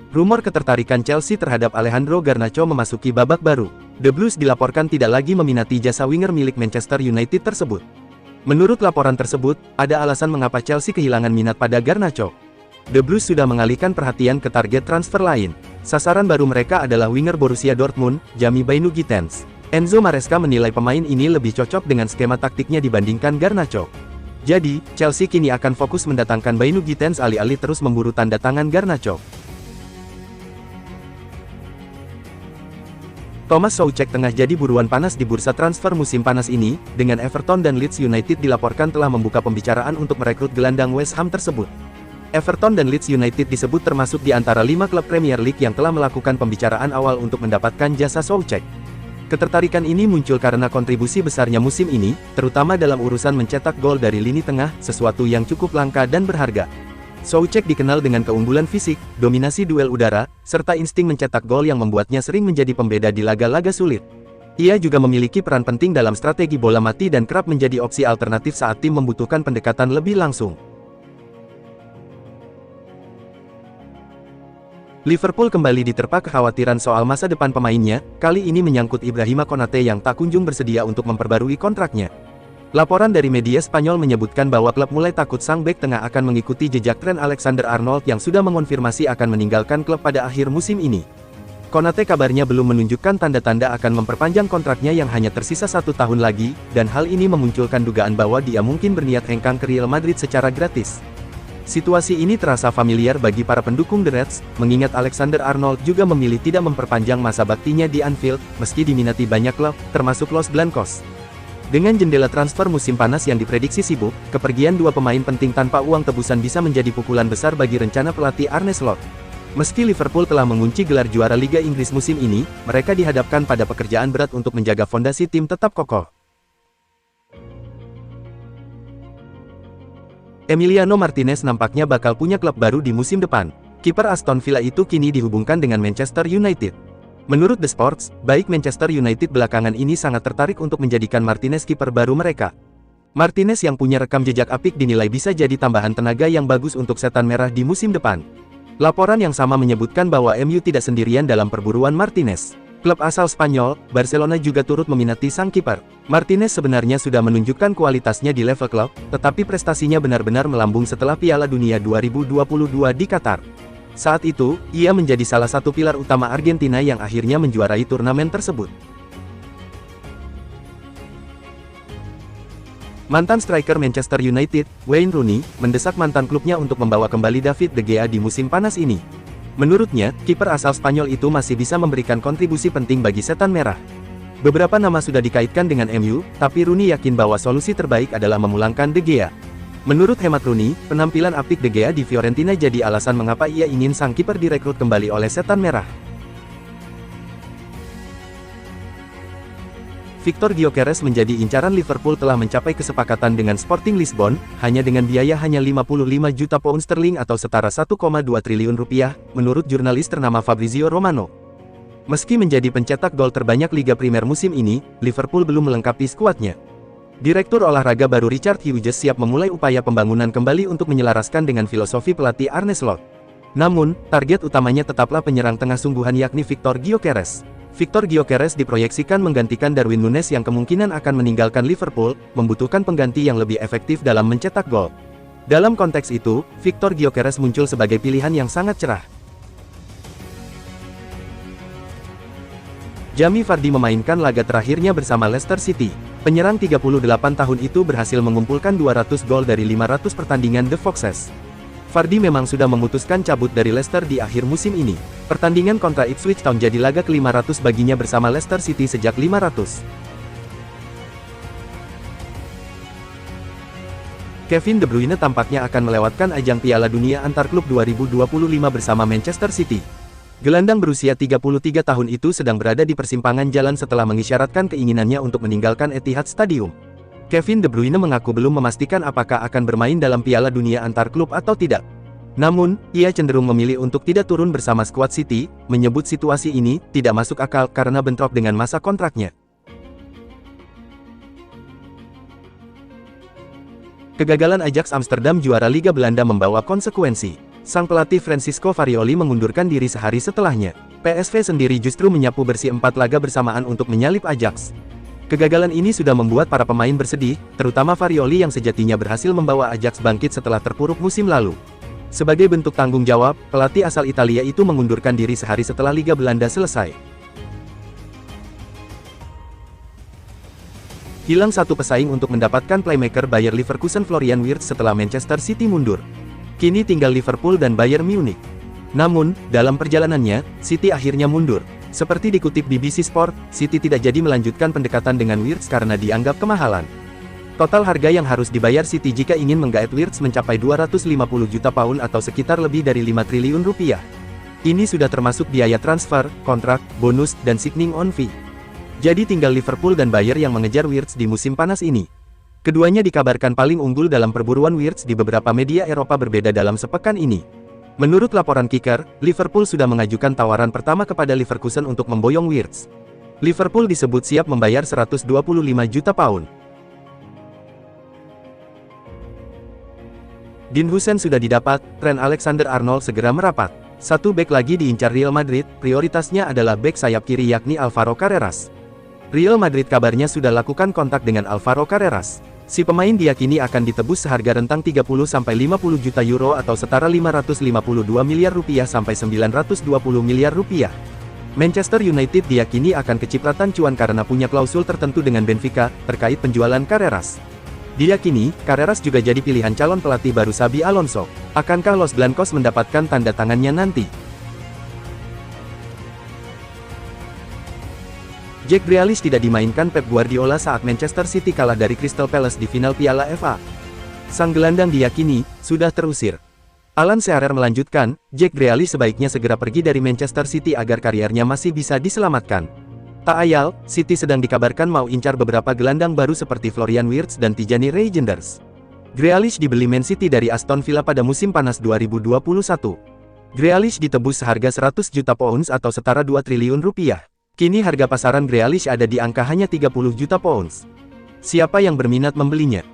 Rumor ketertarikan Chelsea terhadap Alejandro Garnacho memasuki babak baru. The Blues dilaporkan tidak lagi meminati jasa winger milik Manchester United tersebut. Menurut laporan tersebut, ada alasan mengapa Chelsea kehilangan minat pada Garnacho. The Blues sudah mengalihkan perhatian ke target transfer lain. Sasaran baru mereka adalah winger Borussia Dortmund, Jamie Bynoe Gittens. Enzo Maresca menilai pemain ini lebih cocok dengan skema taktiknya dibandingkan Garnacho. Jadi, Chelsea kini akan fokus mendatangkan Bynoe Gittens alih-alih terus memburu tanda tangan Garnacho. Thomas Soucek tengah jadi buruan panas di bursa transfer musim panas ini, dengan Everton dan Leeds United dilaporkan telah membuka pembicaraan untuk merekrut gelandang West Ham tersebut. Everton dan Leeds United disebut termasuk di antara 5 klub Premier League yang telah melakukan pembicaraan awal untuk mendapatkan jasa Soucek. Ketertarikan ini muncul karena kontribusi besarnya musim ini, terutama dalam urusan mencetak gol dari lini tengah, sesuatu yang cukup langka dan berharga. Soucek dikenal dengan keunggulan fisik, dominasi duel udara, serta insting mencetak gol yang membuatnya sering menjadi pembeda di laga-laga sulit. Ia juga memiliki peran penting dalam strategi bola mati dan kerap menjadi opsi alternatif saat tim membutuhkan pendekatan lebih langsung. Liverpool kembali diterpa kekhawatiran soal masa depan pemainnya, kali ini menyangkut Ibrahima Konate yang tak kunjung bersedia untuk memperbarui kontraknya. Laporan dari media Spanyol menyebutkan bahwa klub mulai takut sang bek tengah akan mengikuti jejak Trent Alexander-Arnold yang sudah mengonfirmasi akan meninggalkan klub pada akhir musim ini. Konate kabarnya belum menunjukkan tanda-tanda akan memperpanjang kontraknya yang hanya tersisa 1 tahun lagi, dan hal ini memunculkan dugaan bahwa dia mungkin berniat hengkang ke Real Madrid secara gratis. Situasi ini terasa familiar bagi para pendukung The Reds, mengingat Alexander-Arnold juga memilih tidak memperpanjang masa baktinya di Anfield, meski diminati banyak klub, termasuk Los Blancos. Dengan jendela transfer musim panas yang diprediksi sibuk, kepergian 2 pemain penting tanpa uang tebusan bisa menjadi pukulan besar bagi rencana pelatih Arne Slot. Meski Liverpool telah mengunci gelar juara Liga Inggris musim ini, mereka dihadapkan pada pekerjaan berat untuk menjaga fondasi tim tetap kokoh. Emiliano Martinez nampaknya bakal punya klub baru di musim depan. Kiper Aston Villa itu kini dihubungkan dengan Manchester United. Menurut The Sports, baik Manchester United belakangan ini sangat tertarik untuk menjadikan Martinez kiper baru mereka. Martinez yang punya rekam jejak apik dinilai bisa jadi tambahan tenaga yang bagus untuk Setan Merah di musim depan. Laporan yang sama menyebutkan bahwa MU tidak sendirian dalam perburuan Martinez. Klub asal Spanyol, Barcelona juga turut meminati sang kiper. Martinez sebenarnya sudah menunjukkan kualitasnya di level klub, tetapi prestasinya benar-benar melambung setelah Piala Dunia 2022 di Qatar. Saat itu, ia menjadi salah satu pilar utama Argentina yang akhirnya menjuarai turnamen tersebut. Mantan striker Manchester United, Wayne Rooney, mendesak mantan klubnya untuk membawa kembali David De Gea di musim panas ini. Menurutnya, kiper asal Spanyol itu masih bisa memberikan kontribusi penting bagi Setan Merah. Beberapa nama sudah dikaitkan dengan MU, tapi Rooney yakin bahwa solusi terbaik adalah memulangkan De Gea. Menurut hemat Rooney, penampilan apik De Gea di Fiorentina jadi alasan mengapa ia ingin sang kiper direkrut kembali oleh Setan Merah. Victor Gyökeres menjadi incaran Liverpool telah mencapai kesepakatan dengan Sporting Lisbon, hanya dengan biaya hanya 55 juta pound sterling atau setara 1,2 triliun rupiah, menurut jurnalis ternama Fabrizio Romano. Meski menjadi pencetak gol terbanyak Liga Primer musim ini, Liverpool belum melengkapi skuadnya. Direktur olahraga baru Richard Hughes siap memulai upaya pembangunan kembali untuk menyelaraskan dengan filosofi pelatih Arne Slot. Namun, target utamanya tetaplah penyerang tengah sungguhan yakni Victor Gyökeres. Victor Gyökeres diproyeksikan menggantikan Darwin Núñez yang kemungkinan akan meninggalkan Liverpool, membutuhkan pengganti yang lebih efektif dalam mencetak gol. Dalam konteks itu, Victor Gyökeres muncul sebagai pilihan yang sangat cerah. Jamie Vardy memainkan laga terakhirnya bersama Leicester City. Penyerang 38 tahun itu berhasil mengumpulkan 200 gol dari 500 pertandingan The Foxes. Vardy memang sudah memutuskan cabut dari Leicester di akhir musim ini. Pertandingan kontra Ipswich Town jadi laga ke-500 baginya bersama Leicester City sejak 500. Kevin De Bruyne tampaknya akan melewatkan ajang Piala Dunia antar klub 2025 bersama Manchester City. Gelandang berusia 33 tahun itu sedang berada di persimpangan jalan setelah mengisyaratkan keinginannya untuk meninggalkan Etihad Stadium. Kevin De Bruyne mengaku belum memastikan apakah akan bermain dalam Piala Dunia antar klub atau tidak. Namun, ia cenderung memilih untuk tidak turun bersama skuad City, menyebut situasi ini tidak masuk akal karena bentrok dengan masa kontraknya. Kegagalan Ajax Amsterdam juara Liga Belanda membawa konsekuensi. Sang pelatih Francisco Farioli mengundurkan diri sehari setelahnya. PSV sendiri justru menyapu bersih 4 laga bersamaan untuk menyalip Ajax. Kegagalan ini sudah membuat para pemain bersedih, terutama Farioli yang sejatinya berhasil membawa Ajax bangkit setelah terpuruk musim lalu. Sebagai bentuk tanggung jawab, pelatih asal Italia itu mengundurkan diri sehari setelah Liga Belanda selesai. Hilang satu pesaing untuk mendapatkan playmaker Bayer Leverkusen Florian Wirtz setelah Manchester City mundur. Kini tinggal Liverpool dan Bayern Munich. Namun, dalam perjalanannya, City akhirnya mundur. Seperti dikutip BBC Sport, City tidak jadi melanjutkan pendekatan dengan Wirtz karena dianggap kemahalan. Total harga yang harus dibayar City jika ingin menggaet Wirtz mencapai 250 juta pound atau sekitar lebih dari 5 triliun rupiah. Ini sudah termasuk biaya transfer, kontrak, bonus, dan signing on fee. Jadi tinggal Liverpool dan Bayer yang mengejar Wirtz di musim panas ini. Keduanya dikabarkan paling unggul dalam perburuan Wirtz di beberapa media Eropa berbeda dalam sepekan ini. Menurut laporan Kicker, Liverpool sudah mengajukan tawaran pertama kepada Leverkusen untuk memboyong Wirtz. Liverpool disebut siap membayar 125 juta pound. Dean Huijsen sudah didapat, Trent Alexander-Arnold segera merapat. Satu bek lagi diincar Real Madrid, prioritasnya adalah bek sayap kiri yakni Alvaro Carreras. Real Madrid kabarnya sudah lakukan kontak dengan Alvaro Carreras. Si pemain diyakini akan ditebus seharga rentang 30-50 juta euro atau setara 552 miliar rupiah sampai 920 miliar rupiah. Manchester United diyakini akan kecipratan cuan karena punya klausul tertentu dengan Benfica, terkait penjualan Carreras. Diyakini, Carreras juga jadi pilihan calon pelatih baru Xabi Alonso. Akankah Los Blancos mendapatkan tanda tangannya nanti? Jack Grealish tidak dimainkan Pep Guardiola saat Manchester City kalah dari Crystal Palace di final Piala FA. Sang gelandang diyakini sudah terusir. Alan Shearer melanjutkan, Jack Grealish sebaiknya segera pergi dari Manchester City agar kariernya masih bisa diselamatkan. Tak ayal, City sedang dikabarkan mau incar beberapa gelandang baru seperti Florian Wirtz dan Tijani Reijnders. Grealish dibeli Man City dari Aston Villa pada musim panas 2021. Grealish ditebus seharga 100 juta pounds atau setara 2 triliun rupiah. Kini harga pasaran Grealish ada di angka hanya 30 juta pounds. Siapa yang berminat membelinya?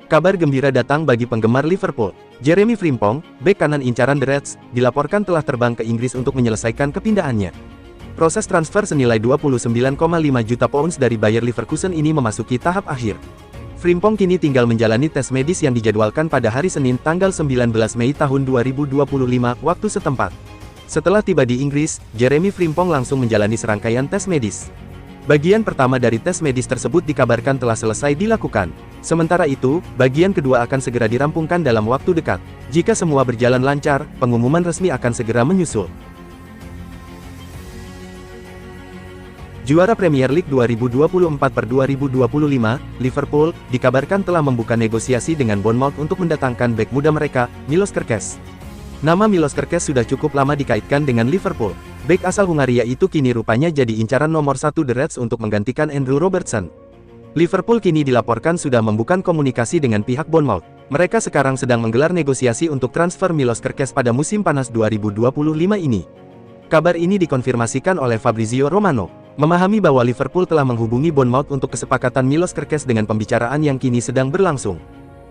Kabar gembira datang bagi penggemar Liverpool. Jeremy Frimpong, bek kanan incaran The Reds, dilaporkan telah terbang ke Inggris untuk menyelesaikan kepindahannya. Proses transfer senilai 29,5 juta pounds dari Bayer Leverkusen ini memasuki tahap akhir. Frimpong kini tinggal menjalani tes medis yang dijadwalkan pada hari Senin tanggal 19 Mei tahun 2025 waktu setempat. Setelah tiba di Inggris, Jeremy Frimpong langsung menjalani serangkaian tes medis. Bagian pertama dari tes medis tersebut dikabarkan telah selesai dilakukan. Sementara itu, bagian kedua akan segera dirampungkan dalam waktu dekat. Jika semua berjalan lancar, pengumuman resmi akan segera menyusul. Juara Premier League 2024/2025, Liverpool, dikabarkan telah membuka negosiasi dengan Bournemouth untuk mendatangkan bek muda mereka, Milos Kerkez. Nama Milos Kerkez sudah cukup lama dikaitkan dengan Liverpool. Bek asal Hungaria itu kini rupanya jadi incaran nomor 1 The Reds untuk menggantikan Andrew Robertson. Liverpool kini dilaporkan sudah membuka komunikasi dengan pihak Bournemouth. Mereka sekarang sedang menggelar negosiasi untuk transfer Milos Kerkez pada musim panas 2025 ini. Kabar ini dikonfirmasikan oleh Fabrizio Romano. Memahami bahwa Liverpool telah menghubungi Bournemouth untuk kesepakatan Milos Kerkez dengan pembicaraan yang kini sedang berlangsung.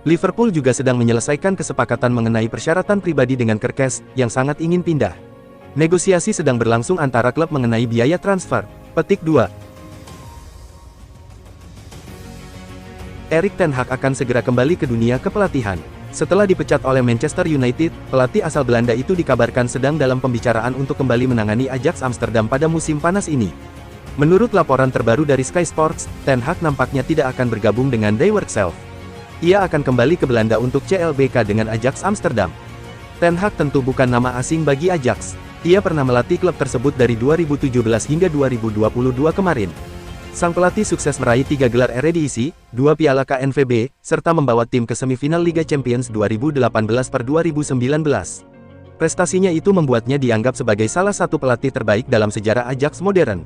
Liverpool juga sedang menyelesaikan kesepakatan mengenai persyaratan pribadi dengan Kerkez, yang sangat ingin pindah. Negosiasi sedang berlangsung antara klub mengenai biaya transfer. Petik 2. Erik ten Hag akan segera kembali ke dunia kepelatihan. Setelah dipecat oleh Manchester United, pelatih asal Belanda itu dikabarkan sedang dalam pembicaraan untuk kembali menangani Ajax Amsterdam pada musim panas ini. Menurut laporan terbaru dari Sky Sports, Ten Hag nampaknya tidak akan bergabung dengan Die Werkself. Ia akan kembali ke Belanda untuk CLBK dengan Ajax Amsterdam. Ten Hag tentu bukan nama asing bagi Ajax. Ia pernah melatih klub tersebut dari 2017 hingga 2022 kemarin. Sang pelatih sukses meraih 3 gelar Eredivisie, 2 Piala KNVB, serta membawa tim ke semifinal Liga Champions 2018/2019. Prestasinya itu membuatnya dianggap sebagai salah satu pelatih terbaik dalam sejarah Ajax modern.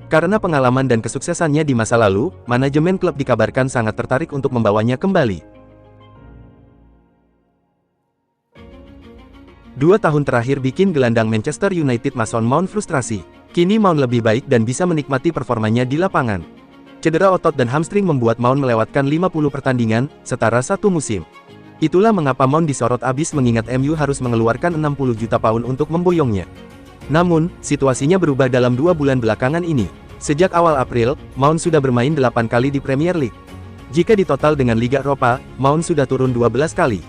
Karena pengalaman dan kesuksesannya di masa lalu, manajemen klub dikabarkan sangat tertarik untuk membawanya kembali. 2 tahun terakhir bikin gelandang Manchester United Mason Mount frustrasi. Kini Mount lebih baik dan bisa menikmati performanya di lapangan. Cedera otot dan hamstring membuat Mount melewatkan 50 pertandingan, setara 1 musim. Itulah mengapa Mount disorot abis mengingat MU harus mengeluarkan 60 juta pound untuk memboyongnya. Namun, situasinya berubah dalam 2 bulan belakangan ini. Sejak awal April, Mount sudah bermain 8 kali di Premier League. Jika ditotal dengan Liga Eropa, Mount sudah turun 12 kali.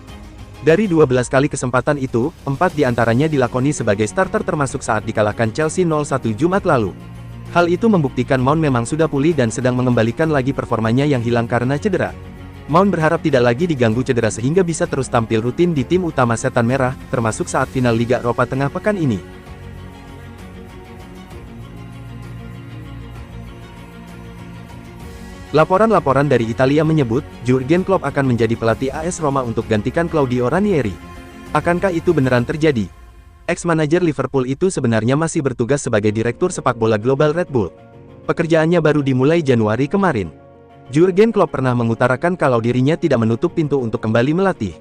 Dari 12 kali kesempatan itu, 4 diantaranya dilakoni sebagai starter termasuk saat dikalahkan Chelsea 0-1 Jumat lalu. Hal itu membuktikan Mount memang sudah pulih dan sedang mengembalikan lagi performanya yang hilang karena cedera. Mount berharap tidak lagi diganggu cedera sehingga bisa terus tampil rutin di tim utama Setan Merah, termasuk saat final Liga Eropa tengah pekan ini. Laporan-laporan dari Italia menyebut, Jurgen Klopp akan menjadi pelatih AS Roma untuk gantikan Claudio Ranieri. Akankah itu beneran terjadi? Ex-manajer Liverpool itu sebenarnya masih bertugas sebagai direktur sepak bola global Red Bull. Pekerjaannya baru dimulai Januari kemarin. Jurgen Klopp pernah mengutarakan kalau dirinya tidak menutup pintu untuk kembali melatih.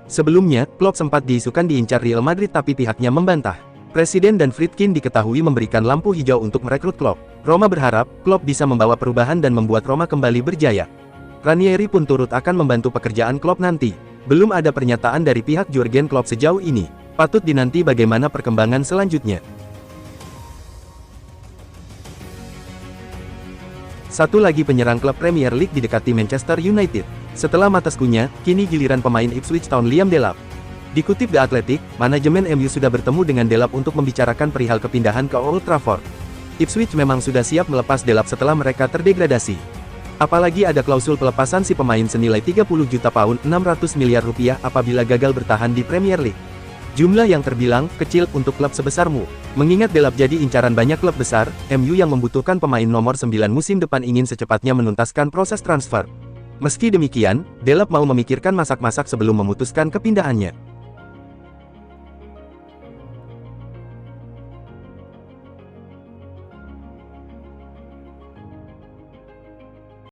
Sebelumnya, Klopp sempat diisukan diincar Real Madrid tapi pihaknya membantah. Presiden dan Friedkin diketahui memberikan lampu hijau untuk merekrut Klopp. Roma berharap, Klopp bisa membawa perubahan dan membuat Roma kembali berjaya. Ranieri pun turut akan membantu pekerjaan Klopp nanti. Belum ada pernyataan dari pihak Jurgen Klopp sejauh ini. Patut dinanti bagaimana perkembangan selanjutnya. Satu lagi penyerang klub Premier League didekati Manchester United. Setelah Mataskunya, kini giliran pemain Ipswich Town Liam Delap. Dikutip The Athletic, manajemen MU sudah bertemu dengan Delap untuk membicarakan perihal kepindahan ke Old Trafford. Ipswich memang sudah siap melepas Delap setelah mereka terdegradasi. Apalagi ada klausul pelepasan si pemain senilai 30 juta pound (600 miliar rupiah) apabila gagal bertahan di Premier League. Jumlah yang terbilang kecil untuk klub sebesarmu. Mengingat Delap jadi incaran banyak klub besar, MU yang membutuhkan pemain nomor 9 musim depan ingin secepatnya menuntaskan proses transfer. Meski demikian, Delap mau memikirkan masak-masak sebelum memutuskan kepindahannya.